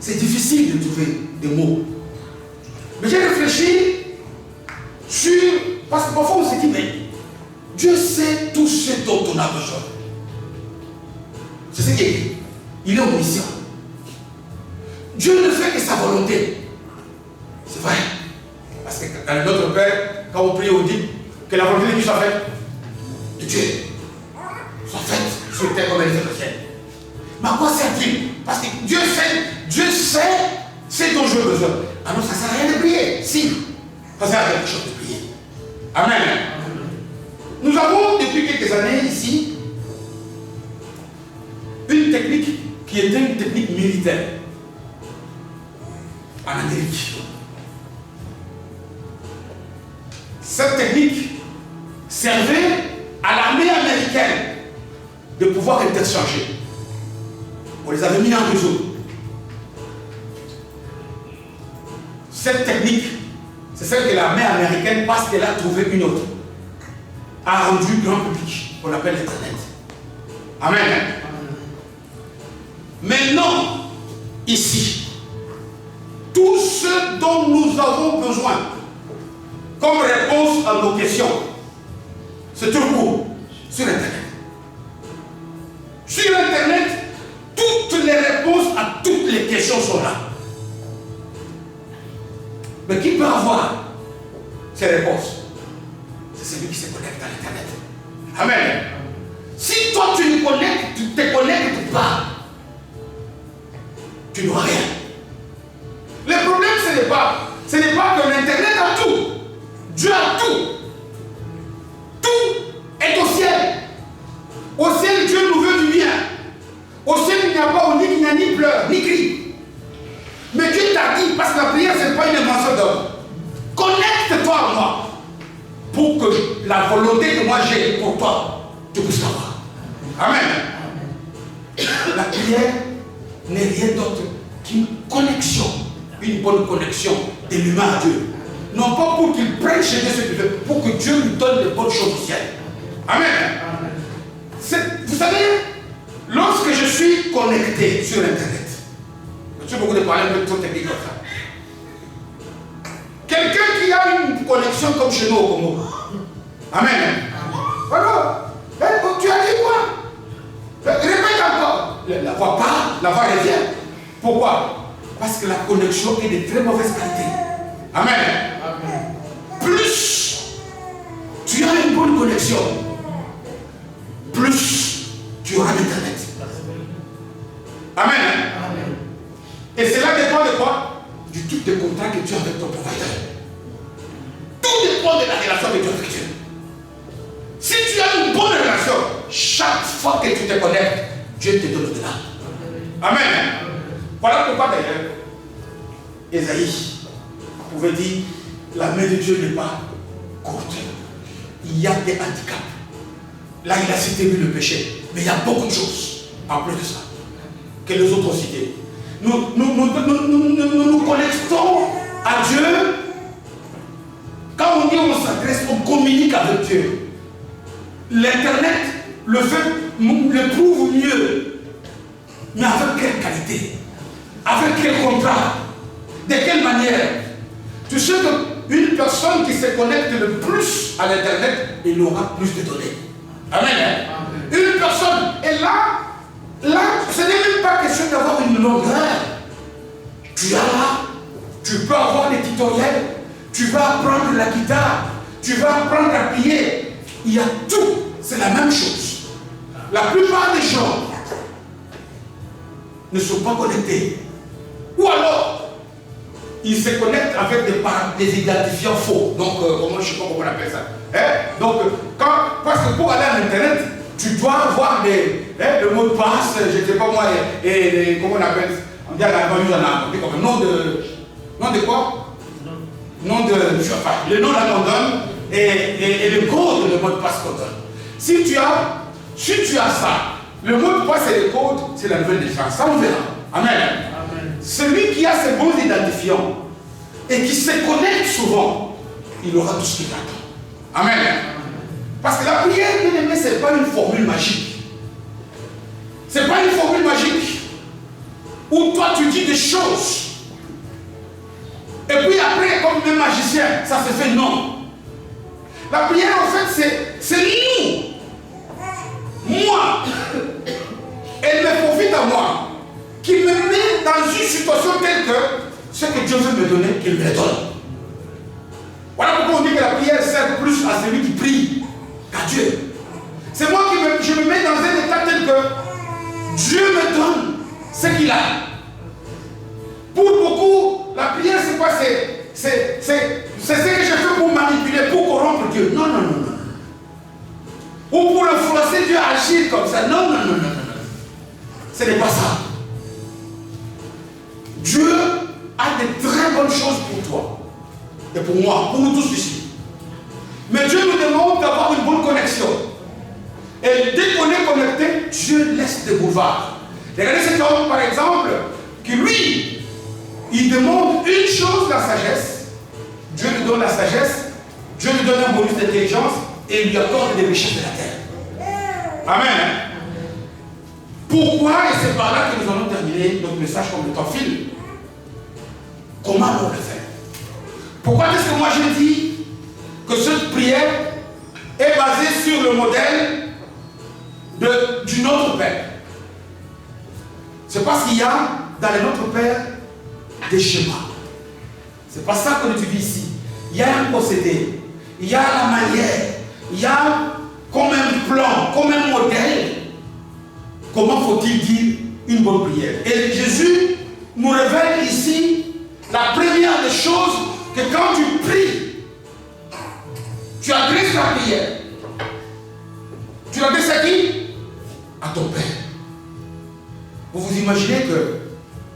S1: c'est difficile de trouver des mots. Mais j'ai réfléchi sur... Parce que parfois on se dit, mais Dieu sait tout ce dont on a besoin. C'est ce qu'il est. Il est omniscient. Dieu ne fait que sa volonté. C'est vrai. Parce que dans notre Père, quand on prie, on dit que la volonté de Dieu soit faite. De Dieu. Soit faite sur terre comme elle est faite au ciel. Mais à quoi sert-il? Parce que Dieu sait ce dont j'ai besoin. Alors ça ne sert à rien de prier. Si. Ça sert à quelque chose de prier. Amen. Nous avons depuis quelques années ici une technique qui était une technique militaire en Amérique. Cette technique servait à l'armée américaine de pouvoir interchanger. On les avait mis en réseau. Cette technique, c'est celle que l'armée américaine, parce qu'elle a trouvé une autre, a rendu grand public, qu'on appelle Internet. Amen. Maintenant, ici, tout ce dont nous avons besoin comme réponse à nos questions se trouve sur Internet. Sur Internet, toutes les réponses à toutes les questions sont là. Mais qui peut avoir ces réponses? C'est celui qui se connecte à l'Internet. Amen. Si toi tu te connectes pas, tu n'auras rien. Le problème, ce n'est pas que l'Internet a tout. Dieu a tout. Tout est au ciel. Au ciel, Dieu nous veut du bien. Au ciel, il n'y a pas au lit, il n'y a ni pleurs, ni cris. Mais Dieu t'a dit, parce que la prière, ce n'est pas une invention d'homme. Connecte-toi à moi pour que la volonté que moi j'ai pour toi, tu puisses l'avoir. Amen. La prière n'est rien d'autre qu'une connexion, une bonne connexion de l'humain à Dieu. Non pas pour qu'il prenne chez Dieu ce qu'il veut, pour que Dieu lui donne les bonnes choses au ciel. Amen. Vous savez, lorsque je suis connecté sur Internet, je suis beaucoup de parler un peu de toute technique comme ça. Quelqu'un qui a une connexion comme chez nous au Congo. Amen. Alors, tu as dit quoi? Répète encore. La voix part, la voix revient. Pourquoi? Parce que la connexion est de très mauvaise qualité. Amen. Amen. Plus tu as une bonne connexion, plus tu auras l'Internet. Amen. Amen. Et cela dépend de quoi? Du type de contrat que tu as avec ton provider. Tout dépend de la relation que tu as avec Dieu. Si tu as une bonne relation, chaque fois que tu te connectes, Dieu te donne de là. Amen. Voilà pourquoi d'ailleurs, Ésaïe pouvait dire, la main de Dieu n'est pas courte. Il y a des handicaps. Là, il a cité le péché. Mais il y a beaucoup de choses, en plus de ça, que les autres ont cité. Nous connectons à Dieu. Quand on dit on s'adresse, on communique avec Dieu. L'Internet le prouve mieux. Mais avec quelle qualité? Avec quel contrat? De quelle manière? Tu sais qu'une personne qui se connecte le plus à l'Internet, il aura plus de données. Amen. Amen. Une personne, et là, ce n'est même pas question d'avoir une longueur. Tu peux avoir des tutoriels, tu vas apprendre la guitare, tu vas apprendre à prier. Il y a tout, c'est la même chose. La plupart des gens ne sont pas connectés. Ou alors, il se connecte avec des identifiants faux. Donc, je ne sais pas comment on appelle ça. Donc, parce que pour aller à l'internet, tu dois avoir le mot de passe, je ne sais pas moi, et comment on appelle ça. On dit à la comme nom de quoi? Nom de, le nom là qu'on donne et le code, le mot de passe qu'on donne. Si tu as ça, le mot de passe et le code, c'est la nouvelle naissance. Ça, on verra. Amen. Amen. Celui qui a ces bons identifiants et qui se connecte souvent, il aura tout ce qu'il attend. Amen. Amen. Parce que la prière, bien aimé, ce n'est pas une formule magique. Ce n'est pas une formule magique où toi tu dis des choses. Et puis après, comme un magicien, ça se fait non. La prière, en fait, c'est nous. Moi. Elle me profite à moi. Qui me met dans une situation telle que ce que Dieu veut me donner, qu'il me le donne. Voilà pourquoi on dit que la prière sert plus à celui qui prie qu'à Dieu. C'est moi qui je me mets dans un état tel que Dieu me donne ce qu'il a. Pour beaucoup, la prière, c'est quoi? C'est ce que je fais pour manipuler, pour corrompre Dieu. Non, non, non, non. Ou pour influencer Dieu à agir comme ça. Non, non, non, non, non. Ce n'est pas ça. Dieu a de très bonnes choses pour toi. Et pour moi, pour nous tous ici. Mais Dieu nous demande d'avoir une bonne connexion. Et dès qu'on est connecté, Dieu laisse des boulevards. Regardez cet homme, par exemple, qui lui, il demande une chose, la sagesse. Dieu lui donne la sagesse. Dieu lui donne un bonus d'intelligence et il lui accorde des richesses de la terre. Amen. Pourquoi? Et c'est par là que nous allons terminer notre message comme le temps file. Comment on le fait? Pourquoi est-ce que moi je dis que cette prière est basée sur le modèle du Notre Père? C'est parce qu'il y a dans le Notre Père des schémas. C'est pas ça qu'on étudie ici. Il y a un procédé, il y a la manière, il y a comme un plan, comme un modèle. Comment faut-il dire une bonne prière? Et Jésus nous révèle ici la première des choses, que quand tu pries, tu adresses la prière. Tu l'adresses à qui? À ton Père. Vous vous imaginez que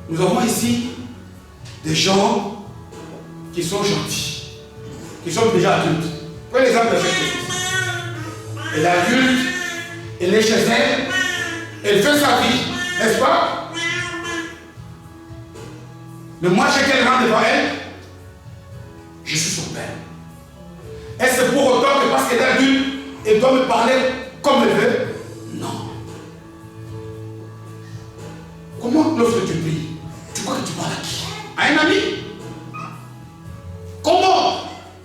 S1: nous avons ici des gens qui sont gentils, qui sont déjà adultes. Prenez l'exemple de cette petite. Elle est adulte, elle est chez elle, elle fait sa vie, n'est-ce pas? Mais moi, j'ai qu'elle rentre devant elle, je suis son père. Est-ce que pour autant que parce qu'elle est adulte, elle doit me parler comme elle veut? Non. Comment lorsque tu pries, tu crois que tu parles à qui? À un ami? Comment?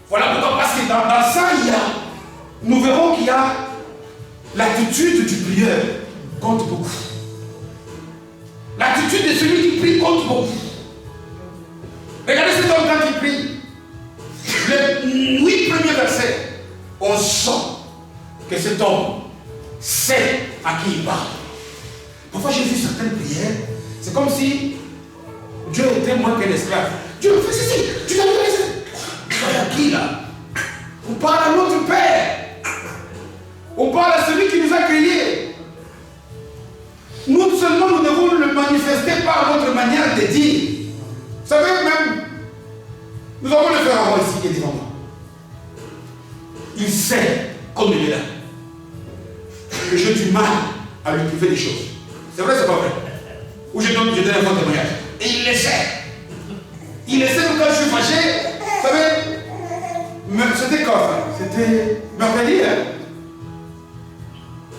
S1: Voilà pourquoi, parce que dans ça, nous verrons qu'il y a l'attitude du prieur compte beaucoup. L'attitude de celui qui prie compte beaucoup. Regardez cet homme quand il prie. Les 8 premiers versets, on sent que cet homme sait à qui il parle. Parfois j'ai vu certaines prières, c'est comme si Dieu était moins qu'un esclave. Dieu fais ceci, tu dois faire ça. Tu parles à qui là? On parle à notre Père. On parle à celui qui nous a créés. Nous seulement nous devons le manifester par notre manière de dire. Vous savez même, nous avons le frère avant ici qui est devant moi. Il sait, comme il est là, que j'ai du mal à lui prouver des choses. C'est vrai, c'est pas vrai? Ou je donne un faux témoignage. Et il le sait. Il le sait que quand je suis fâché, vous savez, c'était quoi ça? C'était mercredi, hein?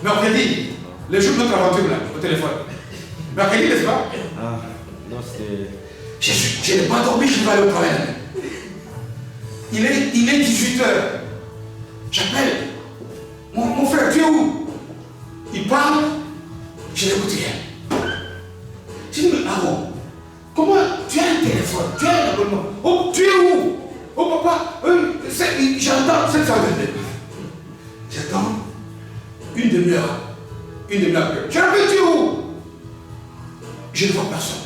S1: Mercredi, le jour de notre aventure là, au téléphone. Mercredi, n'est-ce pas?
S2: Ah, non, c'était...
S1: Je n'ai pas dormi, je vais aller au travail. Il est 18h. J'appelle. Mon frère, tu es où? Il parle, je n'écoute rien. Je dis, mais ah bon, comment tu as un téléphone, tu as un abonnement? Oh, tu es où? Oh papa, j'entends 722. J'attends une demi-heure. Une demi-heure après. Je rappelle, tu es où? Je ne vois personne.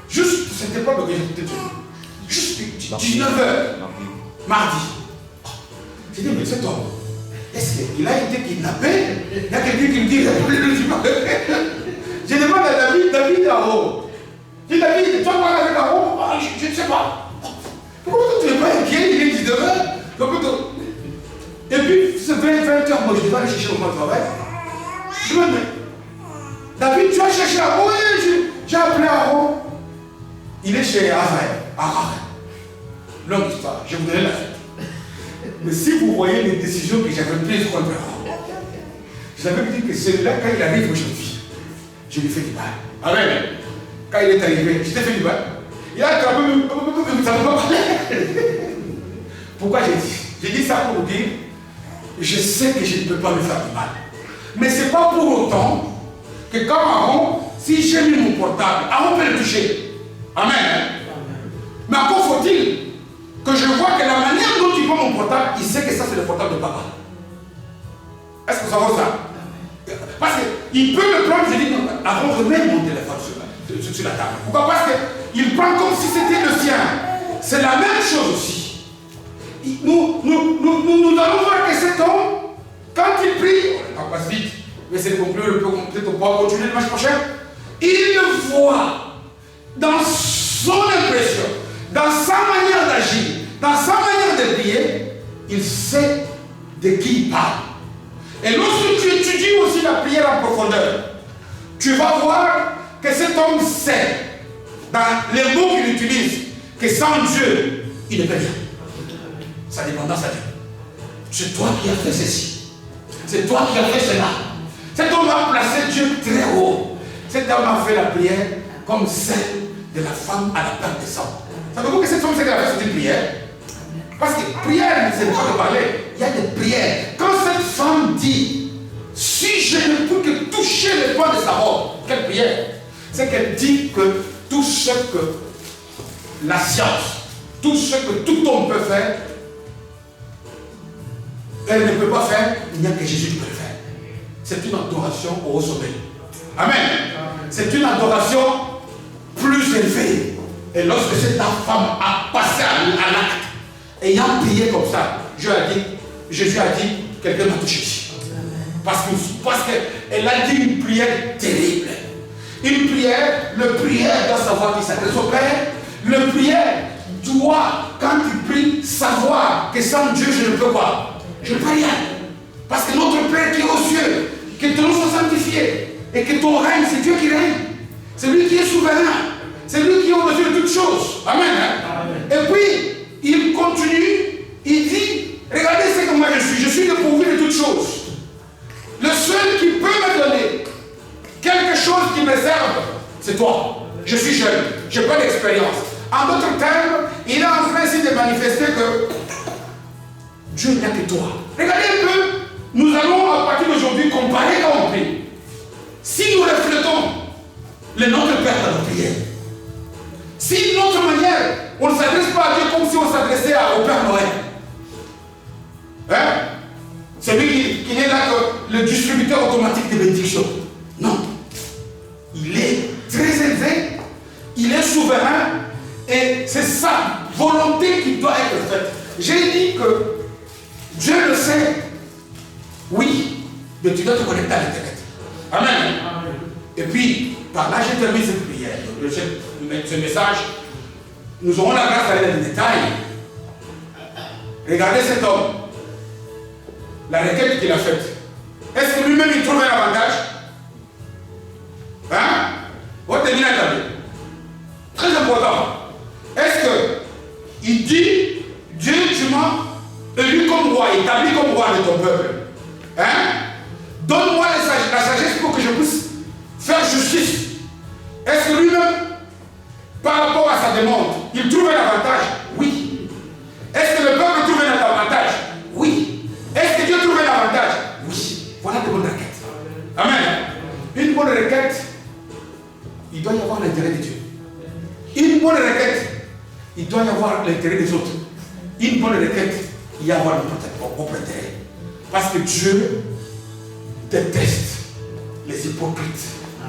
S1: Juste c'était pas que j'étais juste 19h, mardi. J'ai dit, mais cet homme, est-ce qu'il a été kidnappé? Il y a quelqu'un qui me dit, je demande à David là-haut. Je dis, David, tu vas parler avec là-haut? Je ne sais pas. Pourquoi tu n'es pas inquiet? Il est 19h. Et puis, c'est 20h, moi je devais aller chercher mon travail. Je me dis, David, tu as cherché à où? Oui, j'ai appelé à où? Il est chez Raphaël. Longue histoire, je vous donne la suite. Mais si vous voyez les décisions que j'avais prises contre lui, j'avais dit que celui-là, quand il arrive aujourd'hui, je lui fais du mal. Amen. Quand il est arrivé, je t'ai fait du mal. Il a attrapé, ça ne va pas parler. Pourquoi j'ai dit? J'ai dit ça pour dire, je sais que je ne peux pas me faire du mal. Mais ce n'est pas pour autant que comme avant, si j'ai mis mon portable, Aaron peut le toucher. Amen. Mais encore faut-il que je vois que la manière dont il prend mon portable, il sait que ça c'est le portable de papa. Est-ce que ça vaut ça? Parce qu'il peut me prendre, je dis, non, avant remets mon téléphone sur la table. Pourquoi? Parce qu'il prend comme si c'était le sien. C'est la même chose aussi. Nous allons voir que cet homme, quand il prie, on passe vite, mais c'est conclu, peut-être on pourra continuer le match prochain, il voit dans son impression, dans sa manière d'agir, dans sa manière de prier, il sait de qui il parle. Et lorsque tu étudies aussi la prière en profondeur, tu vas voir que cet homme sait, dans les mots qu'il utilise, que sans Dieu, il ne peut rien. Sa dépendance à Dieu. C'est toi qui as fait ceci. C'est toi qui as fait cela. Cet homme a placé Dieu très haut. Cet homme a fait la prière comme celle de la femme à la perte de sang. Savez-vous que cette femme, c'est qu'elle a fait cette prière? Parce que prière, c'est pas de parler. Il y a des prières. Quand cette femme dit, si je ne peux que toucher le doigt de sa robe, quelle prière? C'est qu'elle dit que tout ce que la science, tout ce que tout homme peut faire, elle ne peut pas faire, il n'y a que Jésus qui peut le faire. C'est une adoration au sommet. Amen. C'est une adoration plus élevée. Et lorsque cette femme a passé à l'acte, ayant prié comme ça, Jésus a dit, quelqu'un m'a touché ici. Parce qu'elle a dit une prière terrible. Une prière, le prière doit savoir qu'il s'adresse au Père. Le prière doit, quand tu pries, savoir que sans Dieu, je ne peux pas. Je ne peux rien. Parce que notre Père qui est aux cieux, que ton nom soit sanctifié, et que ton règne, c'est Dieu qui règne. C'est lui qui est souverain. C'est lui qui est au-dessus de toutes choses. Amen. Amen. Et puis, il continue, il dit, regardez ce que moi je suis dépourvu de toutes choses. Le seul qui peut me donner quelque chose qui me serve, c'est toi. Je suis jeune, je n'ai pas d'expérience. En d'autres termes, il est en train ici de manifester que Dieu n'y a que toi. Regardez un peu, nous allons à partir d'aujourd'hui comparer quand on prie. Si nous reflétons le Notre Père dans nos prières, si notre manière, on ne s'adresse pas à Dieu comme si on s'adressait au Père Noël. Hein? C'est lui qui n'est là que le distributeur automatique des bénédictions. Non. Il est très élevé, il est souverain, et c'est sa volonté qui doit être faite. J'ai dit que Dieu le sait, oui, mais tu dois te connecter à l'Internet. Amen. Amen. Et puis, par là, j'ai terminé cette prière. Ce message, nous aurons la grâce d'aller dans les détails. Regardez cet homme, la requête qu'il a faite. Est-ce que lui-même il trouve un avantage? Hein? Votre terminer attendez. Très important. Est-ce qu'il dit, Dieu, tu m'as élu comme roi, établi comme roi de ton peuple? Hein? Donne-moi la sagesse pour que je puisse faire justice. Est-ce que lui-même, par rapport à sa demande, il trouve un avantage? Oui. Est-ce que le peuple trouve un avantage? Oui. Est-ce que Dieu trouve un avantage? Oui. Voilà de bonnes requêtes. Amen. Une bonne requête, il doit y avoir l'intérêt de Dieu. Une bonne requête, il doit y avoir l'intérêt des autres. Une bonne requête, il y a avoir notre propre intérêt. Parce que Dieu déteste les hypocrites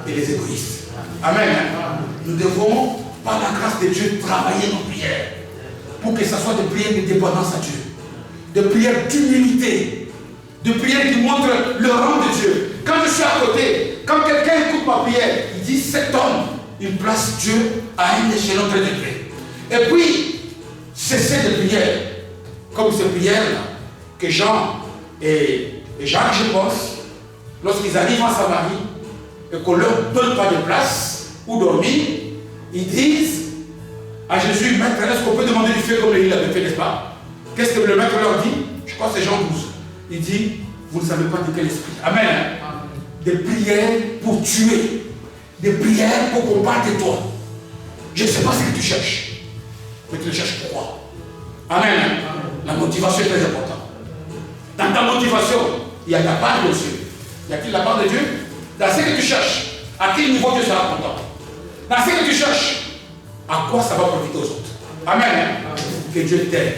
S1: et les égoïstes. Amen. Nous devons par la grâce de Dieu, travailler nos prières. Pour que ce soit des prières de dépendance à Dieu. Des prières d'humilité. Des prières qui montrent le rang de Dieu. Quand je suis à côté, quand quelqu'un écoute ma prière, il dit cet homme, il place Dieu à un échelon très élevé. Et puis, cesser de prières, comme ces prières-là, que Jean et Jacques, je pense, lorsqu'ils arrivent en Samarie, et qu'on ne leur donne pas de place où dormir, ils disent à Jésus, maître, est-ce qu'on peut demander du feu comme il avait fait, n'est-ce pas? Qu'est-ce que le maître leur dit? Je crois que c'est Jean 12. Il dit, vous ne savez pas de quel esprit. Amen. Des prières pour tuer. Des prières pour qu'on parle de toi. Je ne sais pas ce que tu cherches. Mais tu le cherches pourquoi? Amen. La motivation est très importante. Dans ta motivation, il y a la part de Dieu. Y a-t-il la part de Dieu? Dans ce que tu cherches, à quel niveau Dieu sera content? Dans ce que tu cherches, à quoi ça va profiter aux autres? Amen. Que Dieu t'aide.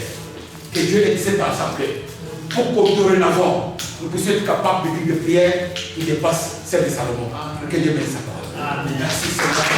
S1: Que Dieu aide cette assemblée. Pour qu'au dorénavant, nous puissions être capables de vivre des prières qui dépassent celles de Salomon. Que Dieu bénisse sa parole. Merci Seigneur.